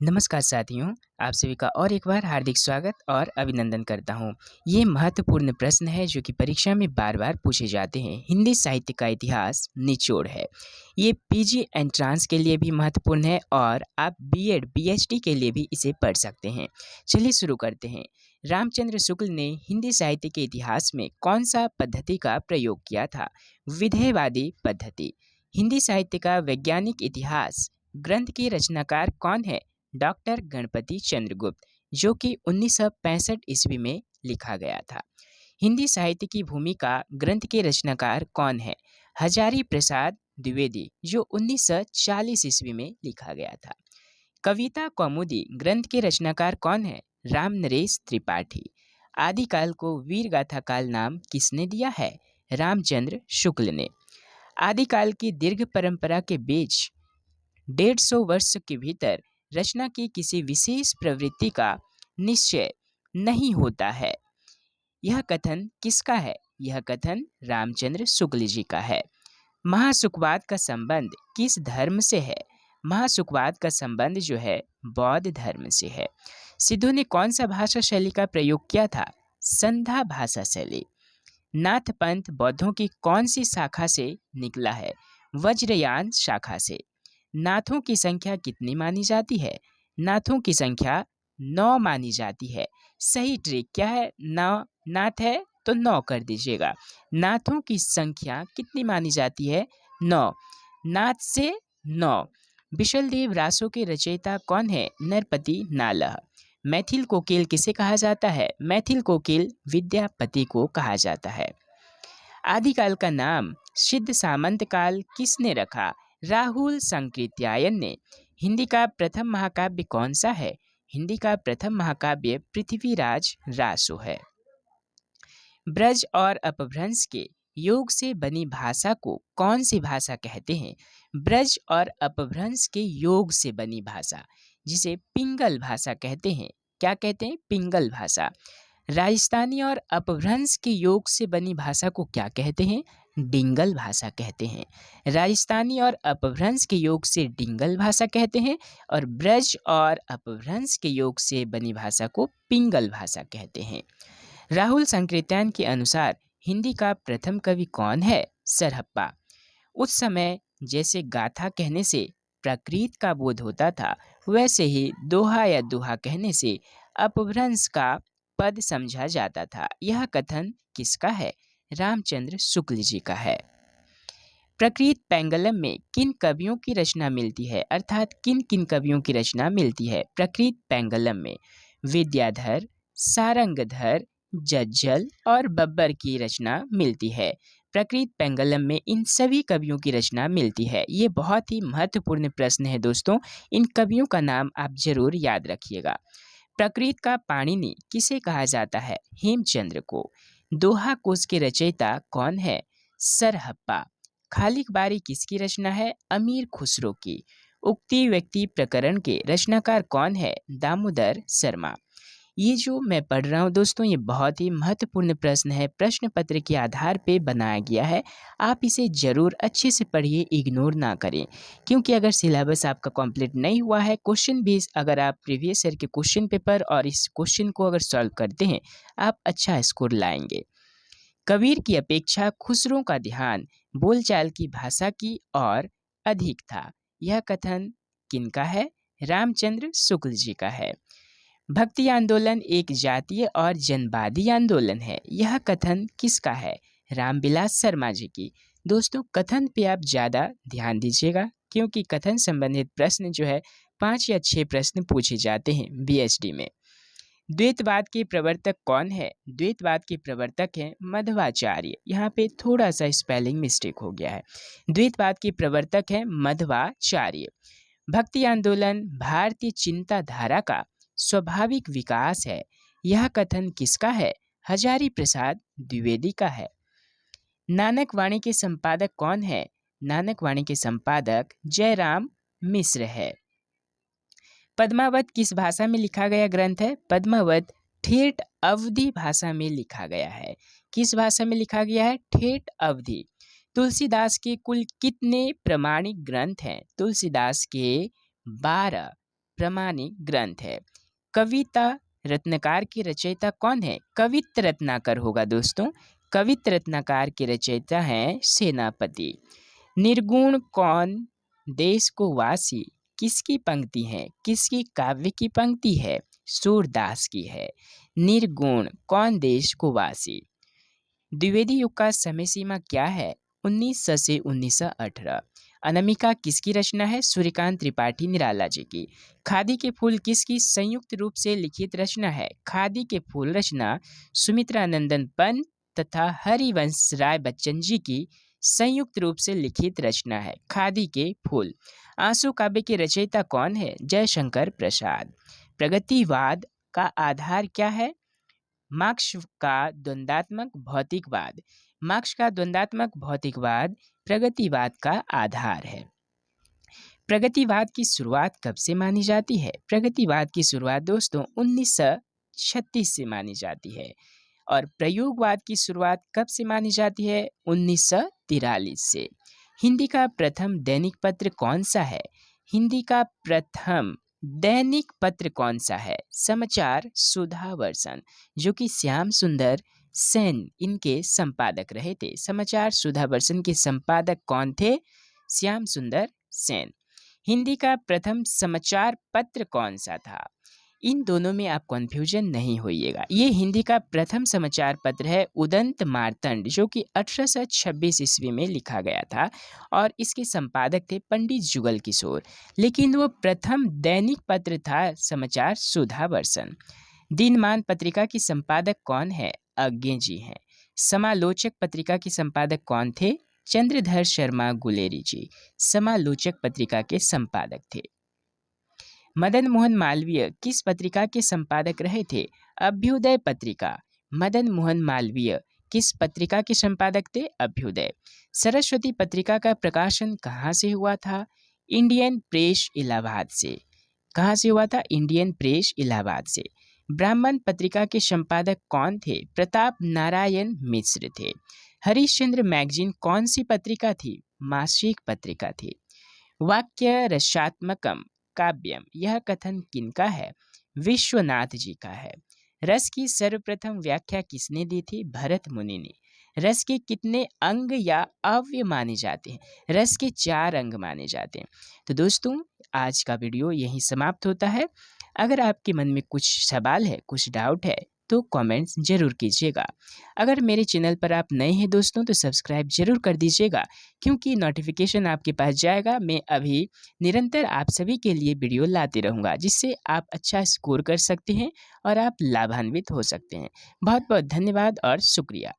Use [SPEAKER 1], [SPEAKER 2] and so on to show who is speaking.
[SPEAKER 1] नमस्कार साथियों, आप सभी का और एक बार हार्दिक स्वागत और अभिनंदन करता हूँ। ये महत्वपूर्ण प्रश्न है जो कि परीक्षा में बार-बार पूछे जाते हैं। हिंदी साहित्य का इतिहास निचोड़ है। ये पीजी एंट्रांस के लिए भी महत्वपूर्ण है और आप बीएड, पीएचडी के लिए भी इसे पढ़ सकते हैं। चलिए शुरू करते हैं। रामचंद्र शुक्ल ने हिंदी साहित्य के इतिहास में कौन सा पद्धति का प्रयोग किया था? विधेयवादी पद्धति। हिंदी साहित्य का वैज्ञानिक इतिहास ग्रंथ के रचनाकार कौन है? डॉक्टर गणपति चंद्रगुप्त, जो कि 1965 ईस्वी में लिखा गया था। हिंदी साहित्य की भूमिका ग्रंथ के रचनाकार कौन है? हजारी प्रसाद द्विवेदी, जो 1940 ईस्वी में लिखा गया था। कविता कौमुदी ग्रंथ के रचनाकार कौन है? राम नरेश त्रिपाठी। आदिकाल को वीर गाथा काल नाम किसने दिया है? रामचंद्र शुक्ल ने। आदिकाल की दीर्घ परंपरा के बीच 150 वर्ष के भीतर रचना की किसी विशेष प्रवृत्ति का निश्चय नहीं होता है। यह कथन किसका है? यह कथन रामचंद्र शुक्ल जी का है। महासुखवाद का संबंध किस धर्म से है? महासुखवाद का संबंध जो है बौद्ध धर्म से है। सिद्धों ने कौन सा भाषा शैली का प्रयोग किया था? संधा भाषा शैली। नाथ पंथ बौद्धों की कौन सी शाखा से निकला है? वज्रयान शाखा से। नाथों की संख्या कितनी मानी जाती है? नाथों की संख्या 9 मानी जाती है। सही ट्रिक क्या है? 9 नाथ है तो 9 कर दीजिएगा। नाथों की संख्या कितनी मानी जाती है? 9। नाथ से 9। बिशलदेव रासों के रचयिता कौन है? नरपति नालह। मैथिल कोकिल किसे कहा जाता है? मैथिल कोकिल विद्यापति को कहा जाता है। आदिकाल का नाम सिद्ध सामंत काल किसने रखा? राहुल संकृत्यायन ने। हिंदी का प्रथम महाकाव्य कौन सा है? हिंदी का प्रथम महाकाव्य पृथ्वीराज रासो है। ब्रज और अपभ्रंश के योग से बनी भाषा को कौन सी भाषा कहते हैं? ब्रज और अपभ्रंश के योग से बनी भाषा, जिसे पिंगल भाषा कहते हैं। क्या कहते हैं? पिंगल भाषा। राजस्थानी और अपभ्रंश के योग से बनी भाषा को क्या कहते हैं? डिंगल भाषा कहते हैं। राजस्थानी और अपभ्रंश के योग से डिंगल भाषा कहते हैं और ब्रज और अपभ्रंश के योग से बनी भाषा को पिंगल भाषा कहते हैं। राहुल संकृत्यायन के अनुसार हिंदी का प्रथम कवि कौन है? सरहप्पा। उस समय जैसे गाथा कहने से प्रकृत का बोध होता था, वैसे ही दोहा या दुहा कहने से अपभ्रंश का पद समझा जाता था। यह कथन किसका है? रामचंद्र शुक्ल जी का है। प्रकृत पैंगलम में किन कवियों की रचना मिलती है? अर्थात किन किन कवियों की रचना मिलती है प्रकृत पैंगलम में? विद्याधर, सारंगधर, जज्जल और बब्बर की रचना मिलती है। प्रकृत पैंगलम में इन सभी कवियों की रचना मिलती है। ये बहुत ही महत्वपूर्ण प्रश्न है दोस्तों। इन कवियों का नाम आप जरूर याद रखिएगा। प्रकृत का पाणिनि किसे कहा जाता है? हेमचंद्र को। दोहा कोश के रचयिता कौन है? सरहप्पा। खालिक बारी किसकी रचना है? अमीर खुसरो की। उक्ति व्यक्ति प्रकरण के रचनाकार कौन है? दामोदर शर्मा। ये जो मैं पढ़ रहा हूँ दोस्तों, ये बहुत ही महत्वपूर्ण प्रश्न है। प्रश्न पत्र के आधार पे बनाया गया है। आप इसे जरूर अच्छे से पढ़िए, इग्नोर ना करें, क्योंकि अगर सिलेबस आपका कंप्लीट नहीं हुआ है, क्वेश्चन भी अगर आप प्रीवियस ईयर के क्वेश्चन पेपर और इस क्वेश्चन को अगर सॉल्व करते हैं, आप अच्छा स्कोर लाएंगे। कबीर की अपेक्षा खुसरो का ध्यान बोलचाल की भाषा की ओर अधिक था। यह कथन किनका है? रामचंद्र शुक्ल जी का है। भक्ति आंदोलन एक जातीय और जनवादी आंदोलन है। यह कथन किसका है? रामविलास शर्मा जी की। दोस्तों, कथन पे आप ज़्यादा ध्यान दीजिएगा, क्योंकि कथन संबंधित प्रश्न जो है 5 या 6 प्रश्न पूछे जाते हैं बीएचडी में। द्वैतवाद के प्रवर्तक कौन है? द्वैतवाद के प्रवर्तक हैं मध्वाचार्य। यहाँ पे थोड़ा सा स्पेलिंग मिस्टेक हो गया है। द्वैतवाद के प्रवर्तक हैं मध्वाचार्य। भक्ति आंदोलन भारतीय चिंताधारा का स्वाभाविक विकास है। यह कथन किसका है? हजारी प्रसाद द्विवेदी का है। नानक वाणी के संपादक कौन है? नानक वाणी के संपादक जयराम मिश्र है। पद्मावत किस भाषा में लिखा गया ग्रंथ है? पद्मावत ठेठ अवधी भाषा में लिखा गया है। किस भाषा में लिखा गया है? ठेठ अवधी। तुलसीदास के कुल कितने प्रमाणिक ग्रंथ हैं? तुलसीदास के 12 प्रामाणिक ग्रंथ है। कविता रत्नाकर के रचयिता कौन है? कवित्त रत्नाकर होगा दोस्तों। कवित्त रत्नाकर के रचयिता हैं सेनापति। निर्गुण कौन देश को वासी किसकी पंक्ति है? किसकी काव्य की पंक्ति है? सूरदास की है। निर्गुण कौन देश को वासी। द्विवेदी युग का समय सीमा क्या है? 1900 से 1918। अनामिका किसकी रचना है? सूर्यकांत त्रिपाठी निराला जी की। खादी के फूल किसकी संयुक्त रूप से लिखित रचना है? खादी के फूल रचना सुमित्रा नंदन पंत तथा हरिवंश राय बच्चन जी की संयुक्त रूप से लिखित रचना है खादी के फूल। आंसू काव्य के रचयिता कौन है? जयशंकर प्रसाद। प्रगतिवाद का आधार क्या है? मार्क्स का द्वंद्वात्मक भौतिकवाद। मार्क्स का द्वंद्वात्मक भौतिकवाद प्रगतिवाद का आधार है। प्रगतिवाद की शुरुआत कब से मानी जाती है? प्रगतिवाद की शुरुआत दोस्तों 1936 से मानी जाती है। और प्रयोगवाद की शुरुआत कब से मानी जाती है? 1943 से। हिंदी का प्रथम दैनिक पत्र कौन सा है? हिंदी का प्रथम दैनिक पत्र कौन सा है? समाचार सुधावर्षन, जो कि श्याम सुंदर सेन इनके संपादक रहे थे। समाचार सुधावर्षन के संपादक कौन थे? श्याम सुंदर सेन। हिंदी का प्रथम समाचार पत्र कौन सा था? इन दोनों में आप कंफ्यूजन नहीं होइएगा। ये हिंदी का प्रथम समाचार पत्र है उदंत मार्तंड, जो कि 1826 ईस्वी में लिखा गया था और इसके संपादक थे पंडित जुगल किशोर। लेकिन वो प्रथम दैनिक पत्र था समाचार सुधावर्षन। दिनमान पत्रिका की संपादक कौन है? अज्ञे जी हैं। समालोचक पत्रिका के संपादक कौन थे? चंद्रधर शर्मा गुलेरी जी समालोचक पत्रिका के संपादक थे। मदन मोहन मालवीय किस पत्रिका के संपादक रहे थे? अभ्युदय पत्रिका। मदन मोहन मालवीय किस पत्रिका के संपादक थे? अभ्युदय। सरस्वती पत्रिका का प्रकाशन कहाँ से हुआ था? इंडियन प्रेस इलाहाबाद से। कहाँ से हुआ था? इंडियन प्रेस इलाहाबाद से। ब्राह्मण पत्रिका के संपादक कौन थे? प्रताप नारायण मिश्र थे। हरिश्चंद्र मैगजीन कौन सी पत्रिका थी? मासिक पत्रिका थी। वाक्य रसात्मकम काव्यम, यह कथन किनका है? विश्वनाथ जी का है। रस की सर्वप्रथम व्याख्या किसने दी थी? भरत मुनि ने। रस के कितने अंग या अवयव माने जाते हैं? रस के 4 अंग माने जाते हैं। तो दोस्तों आज का वीडियो यहीं समाप्त होता है। अगर आपके मन में कुछ सवाल है, कुछ डाउट है तो कमेंट्स जरूर कीजिएगा। अगर मेरे चैनल पर आप नए हैं दोस्तों तो सब्सक्राइब जरूर कर दीजिएगा, क्योंकि नोटिफिकेशन आपके पास जाएगा। मैं अभी निरंतर आप सभी के लिए वीडियो लाते रहूँगा, जिससे आप अच्छा स्कोर कर सकते हैं और आप लाभान्वित हो सकते हैं। बहुत बहुत धन्यवाद और शुक्रिया।